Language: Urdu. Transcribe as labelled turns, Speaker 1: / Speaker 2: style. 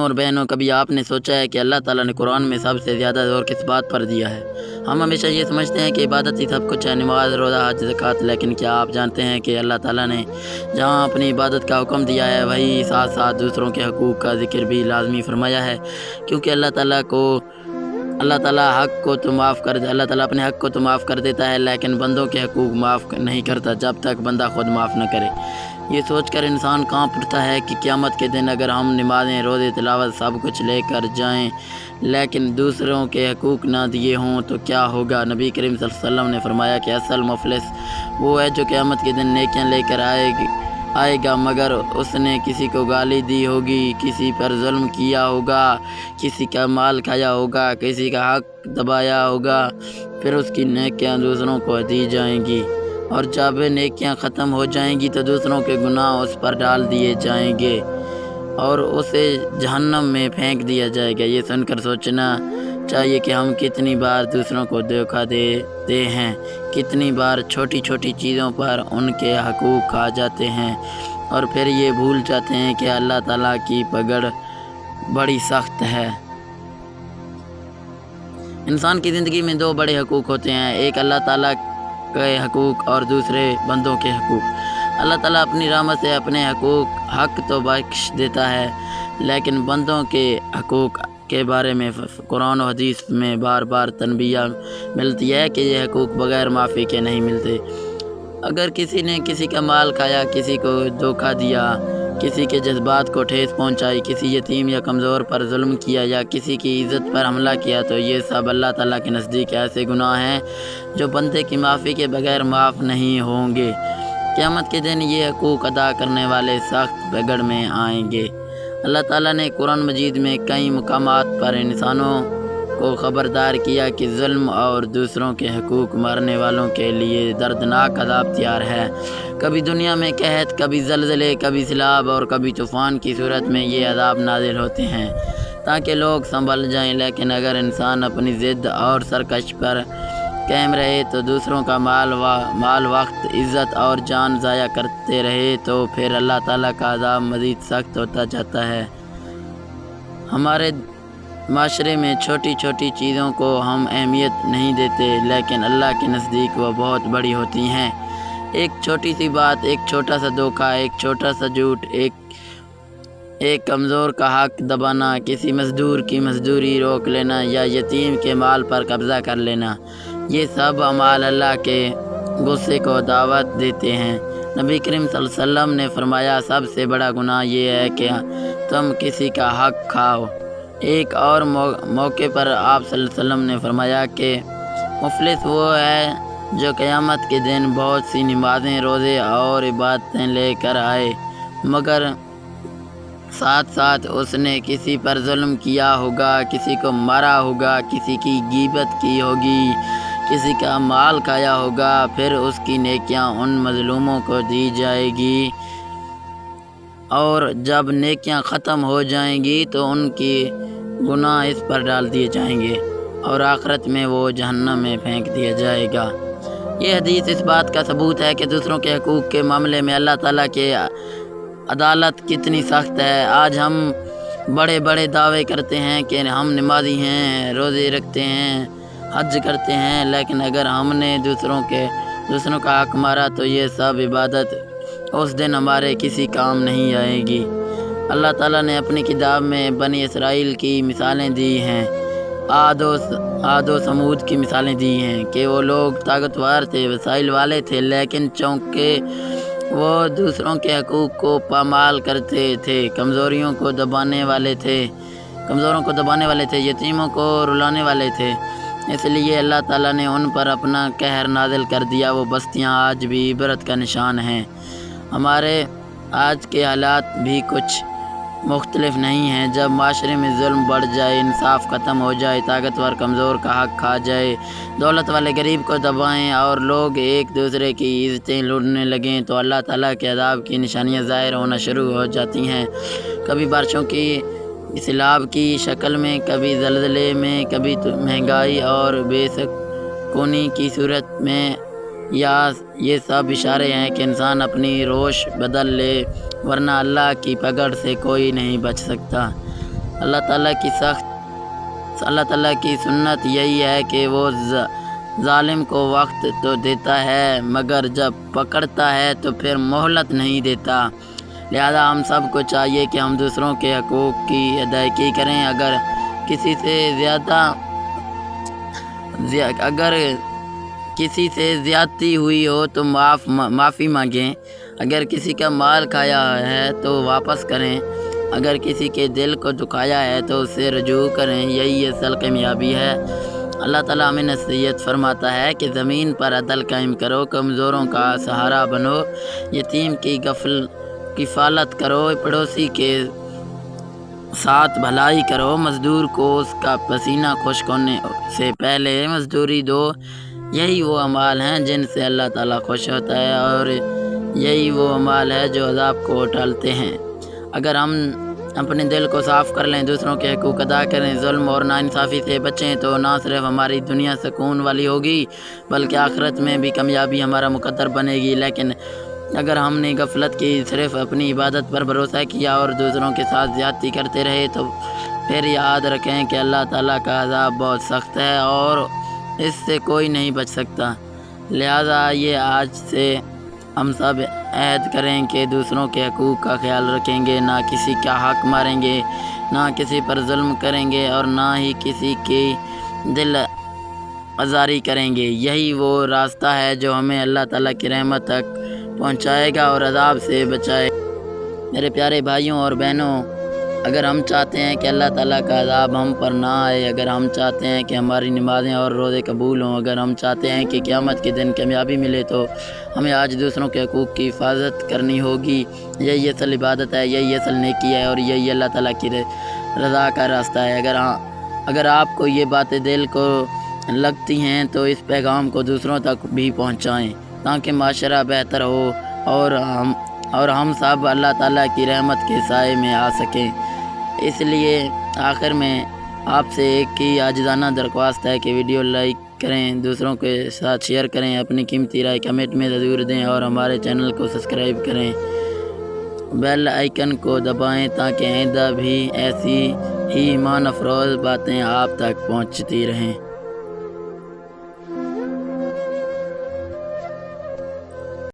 Speaker 1: اور بہنوں، کبھی آپ نے سوچا ہے کہ اللہ تعالیٰ نے قرآن میں سب سے زیادہ زور کس بات پر دیا ہے؟ ہم ہمیشہ یہ سمجھتے ہیں کہ عبادت ہی سب کچھ ہے، نماز، روزہ، حج، زکوٰۃ، لیکن کیا آپ جانتے ہیں کہ اللہ تعالیٰ نے جہاں اپنی عبادت کا حکم دیا ہے وہیں ساتھ ساتھ دوسروں کے حقوق کا ذکر بھی لازمی فرمایا ہے؟ کیونکہ اللہ تعالیٰ اپنے حق کو تو معاف کر دیتا ہے، لیکن بندوں کے حقوق معاف نہیں کرتا جب تک بندہ خود معاف نہ کرے۔ یہ سوچ کر انسان کانپ اٹھتا ہے کہ قیامت کے دن اگر ہم نمازیں، روزے، تلاوت سب کچھ لے کر جائیں لیکن دوسروں کے حقوق نہ دیے ہوں تو کیا ہوگا؟ نبی کریم صلی اللہ علیہ وسلم نے فرمایا کہ اصل مفلس وہ ہے جو قیامت کے دن نیکیاں لے کر آئے گا مگر اس نے کسی کو گالی دی ہوگی، کسی پر ظلم کیا ہوگا، کسی کا مال کھایا ہوگا، کسی کا حق دبایا ہوگا، پھر اس کی نیکیاں دوسروں کو دی جائیں گی اور جب نیکیاں ختم ہو جائیں گی تو دوسروں کے گناہ اس پر ڈال دیے جائیں گے اور اسے جہنم میں پھینک دیا جائے گا۔ یہ سن کر سوچنا چاہیے کہ ہم کتنی بار دوسروں کو دھوکہ دیتے ہیں، کتنی بار چھوٹی چھوٹی چیزوں پر ان کے حقوق کھا جاتے ہیں اور پھر یہ بھول جاتے ہیں کہ اللہ تعالیٰ کی پکڑ بڑی سخت ہے۔ انسان کی زندگی میں دو بڑے حقوق ہوتے ہیں، ایک اللہ تعالیٰ کے حقوق اور دوسرے بندوں کے حقوق۔ اللہ تعالیٰ اپنی رحمت سے اپنے حق تو بخش دیتا ہے، لیکن بندوں کے حقوق کے بارے میں قرآن و حدیث میں بار بار تنبیہ ملتی ہے کہ یہ حقوق بغیر معافی کے نہیں ملتے۔ اگر کسی نے کسی کا مال کھایا، کسی کو دھوکہ دیا، کسی کے جذبات کو ٹھیس پہنچائی، کسی یتیم یا کمزور پر ظلم کیا یا کسی کی عزت پر حملہ کیا تو یہ سب اللہ تعالیٰ کے نزدیک ایسے گناہ ہیں جو بندے کی معافی کے بغیر معاف نہیں ہوں گے۔ قیامت کے دن یہ حقوق ادا کرنے والے سخت پکڑ میں آئیں گے۔ اللہ تعالیٰ نے قرآن مجید میں کئی مقامات پر انسانوں کو خبردار کیا کہ ظلم اور دوسروں کے حقوق مارنے والوں کے لیے دردناک عذاب تیار ہے۔ کبھی دنیا میں قحط، کبھی زلزلے، کبھی سیلاب اور کبھی طوفان کی صورت میں یہ عذاب نازل ہوتے ہیں تاکہ لوگ سنبھل جائیں، لیکن اگر انسان اپنی ضد اور سرکش پر قائم رہے تو دوسروں کا مال، وقت، عزت اور جان ضائع کرتے رہے تو پھر اللہ تعالیٰ کا عذاب مزید سخت ہوتا جاتا ہے۔ ہمارے معاشرے میں چھوٹی چھوٹی چیزوں کو ہم اہمیت نہیں دیتے لیکن اللہ کے نزدیک وہ بہت بڑی ہوتی ہیں۔ ایک چھوٹی سی بات، ایک چھوٹا سا دھوکہ، ایک چھوٹا سا جھوٹ، ایک کمزور کا حق دبانا، کسی مزدور کی مزدوری روک لینا یا یتیم کے مال پر قبضہ کر لینا، یہ سب اعمال اللہ کے غصے کو دعوت دیتے ہیں۔ نبی کریم صلی اللہ علیہ وسلم نے فرمایا سب سے بڑا گناہ یہ ہے کہ تم کسی کا حق کھاؤ۔ ایک اور موقع پر آپ صلی اللہ علیہ وسلم نے فرمایا کہ مفلس وہ ہے جو قیامت کے دن بہت سی نمازیں، روزے اور عبادتیں لے کر آئے مگر ساتھ ساتھ اس نے کسی پر ظلم کیا ہوگا، کسی کو مارا ہوگا، کسی کی غیبت کی ہوگی، کسی کا مال کھایا ہوگا، پھر اس کی نیکیاں ان مظلوموں کو دی جائے گی اور جب نیکیاں ختم ہو جائیں گی تو ان کی گناہ اس پر ڈال دیے جائیں گے اور آخرت میں وہ جہنم میں پھینک دیا جائے گا۔ یہ حدیث اس بات کا ثبوت ہے کہ دوسروں کے حقوق کے معاملے میں اللہ تعالیٰ کی عدالت کتنی سخت ہے۔ آج ہم بڑے بڑے دعوے کرتے ہیں کہ ہم نمازی ہیں، روزے رکھتے ہیں، حج کرتے ہیں، لیکن اگر ہم نے دوسروں کا حق مارا تو یہ سب عبادت اس دن ہمارے کسی کام نہیں آئے گی۔ اللہ تعالیٰ نے اپنی کتاب میں بنی اسرائیل کی مثالیں دی ہیں، عاد و سمود کی مثالیں دی ہیں کہ وہ لوگ طاقتور تھے، وسائل والے تھے، لیکن چونکہ وہ دوسروں کے حقوق کو پامال کرتے تھے، کمزوروں کو دبانے والے تھے، یتیموں کو رلانے والے تھے، اس لیے اللہ تعالیٰ نے ان پر اپنا قہر نازل کر دیا۔ وہ بستیاں آج بھی عبرت کا نشان ہیں۔ ہمارے آج کے حالات بھی کچھ مختلف نہیں ہیں۔ جب معاشرے میں ظلم بڑھ جائے، انصاف ختم ہو جائے، طاقتور کمزور کا حق کھا جائے، دولت والے غریب کو دبائیں اور لوگ ایک دوسرے کی عزتیں لوٹنے لگیں تو اللہ تعالیٰ کے عذاب کی نشانیاں ظاہر ہونا شروع ہو جاتی ہیں۔ کبھی بارشوں کی سیلاب کی شکل میں، کبھی زلزلے میں، کبھی مہنگائی اور بے سکونی کی صورت میں۔ یہ سب اشارے ہیں کہ انسان اپنی روش بدل لے ورنہ اللہ کی پکڑ سے کوئی نہیں بچ سکتا۔ اللہ تعالیٰ کی سنت یہی ہے کہ وہ ظالم کو وقت تو دیتا ہے مگر جب پکڑتا ہے تو پھر مہلت نہیں دیتا۔ لہذا ہم سب کو چاہیے کہ ہم دوسروں کے حقوق کی ادائیگی کریں۔ اگر کسی سے زیادتی ہوئی ہو تو معافی مانگیں۔ اگر کسی کا مال کھایا ہے تو واپس کریں۔ اگر کسی کے دل کو دکھایا ہے تو اسے رجوع کریں، یہی اصل کامیابی ہے۔ اللہ تعالیٰ ہمیں نصیحت فرماتا ہے کہ زمین پر عدل قائم کرو، کمزوروں کا سہارا بنو، یتیم کی کفالت کرو، پڑوسی کے ساتھ بھلائی کرو، مزدور کو اس کا پسینہ خشک ہونے سے پہلے مزدوری دو۔ یہی وہ اعمال ہیں جن سے اللہ تعالیٰ خوش ہوتا ہے، اور یہی وہ اعمال ہے جو عذاب کو ٹالتے ہیں۔ اگر ہم اپنے دل کو صاف کر لیں، دوسروں کے حقوق ادا کریں، ظلم اور ناانصافی سے بچیں، تو نہ صرف ہماری دنیا سکون والی ہوگی بلکہ آخرت میں بھی کامیابی ہمارا مقدر بنے گی۔ لیکن اگر ہم نے غفلت کی، صرف اپنی عبادت پر بھروسہ کیا اور دوسروں کے ساتھ زیادتی کرتے رہے، تو پھر یاد رکھیں کہ اللہ تعالیٰ کا عذاب بہت سخت ہے اور اس سے کوئی نہیں بچ سکتا۔ لہذا یہ آج سے ہم سب عہد کریں کہ دوسروں کے حقوق کا خیال رکھیں گے، نہ کسی کا حق ماریں گے، نہ کسی پر ظلم کریں گے اور نہ ہی کسی کی دل آزاری کریں گے۔ یہی وہ راستہ ہے جو ہمیں اللہ تعالیٰ کی رحمت تک پہنچائے گا اور عذاب سے بچائے گا۔ میرے پیارے بھائیوں اور بہنوں، اگر ہم چاہتے ہیں کہ اللہ تعالیٰ کا عذاب ہم پر نہ آئے، اگر ہم چاہتے ہیں کہ ہماری نمازیں اور روزے قبول ہوں، اگر ہم چاہتے ہیں کہ قیامت کے دن کامیابی ملے، تو ہمیں آج دوسروں کے حقوق کی حفاظت کرنی ہوگی۔ یہی اصل عبادت ہے، یہی اصل نیکی ہے اور یہی اللہ تعالیٰ کی رضا کا راستہ ہے۔ اگر آپ کو یہ باتیں دل کو لگتی ہیں تو اس پیغام کو دوسروں تک بھی پہنچائیں تاکہ معاشرہ بہتر ہو اور ہم سب اللہ تعالیٰ کی رحمت کے سائے میں آ سکیں۔ اس لیے آخر میں آپ سے ایک ہی عاجزانہ درخواست ہے کہ ویڈیو لائک کریں، دوسروں کے ساتھ شیئر کریں، اپنی قیمتی رائے کمنٹ میں ضرور دیں اور ہمارے چینل کو سبسکرائب کریں، بیل آئیکن کو دبائیں تاکہ آئندہ بھی ایسی ہی ایمان افروز باتیں آپ تک پہنچتی رہیں۔